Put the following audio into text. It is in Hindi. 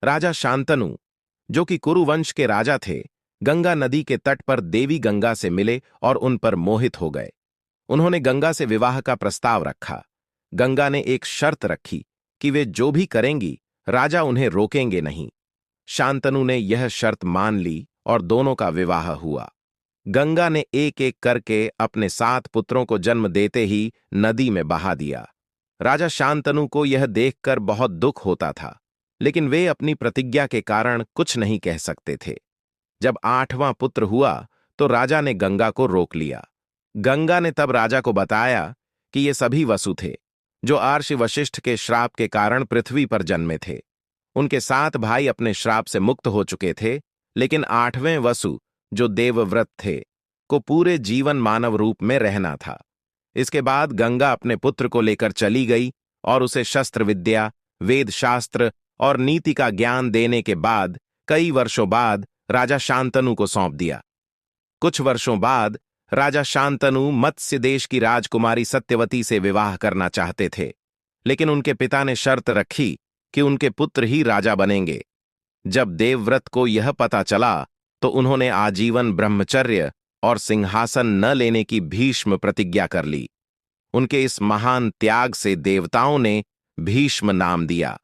राजा शांतनु, जो कि कुरुवंश के राजा थे, गंगा नदी के तट पर देवी गंगा से मिले और उन पर मोहित हो गए। उन्होंने गंगा से विवाह का प्रस्ताव रखा। गंगा ने एक शर्त रखी कि वे जो भी करेंगी, राजा उन्हें रोकेंगे नहीं। शांतनु ने यह शर्त मान ली और दोनों का विवाह हुआ। गंगा ने एक एक करके अपने 7 पुत्रों को जन्म देते ही नदी में बहा दिया। राजा शांतनु को यह देखकर बहुत दुख होता था, लेकिन वे अपनी प्रतिज्ञा के कारण कुछ नहीं कह सकते थे। जब 8वां पुत्र हुआ तो राजा ने गंगा को रोक लिया। गंगा ने तब राजा को बताया कि ये सभी वसु थे, जो आर्षि वशिष्ठ के श्राप के कारण पृथ्वी पर जन्मे थे। उनके 7 भाई अपने श्राप से मुक्त हो चुके थे, लेकिन 8वें वसु, जो देवव्रत थे, को पूरे जीवन मानव रूप में रहना था। इसके बाद गंगा अपने पुत्र को लेकर चली गई और उसे शस्त्र विद्या, वेद शास्त्र और नीति का ज्ञान देने के बाद कई वर्षों बाद राजा शांतनु को सौंप दिया। कुछ वर्षों बाद राजा शांतनु मत्स्य देश की राजकुमारी सत्यवती से विवाह करना चाहते थे, लेकिन उनके पिता ने शर्त रखी कि उनके पुत्र ही राजा बनेंगे। जब देवव्रत को यह पता चला तो उन्होंने आजीवन ब्रह्मचर्य और सिंहासन न लेने की भीष्म प्रतिज्ञा कर ली। उनके इस महान त्याग से देवताओं ने भीष्म नाम दिया।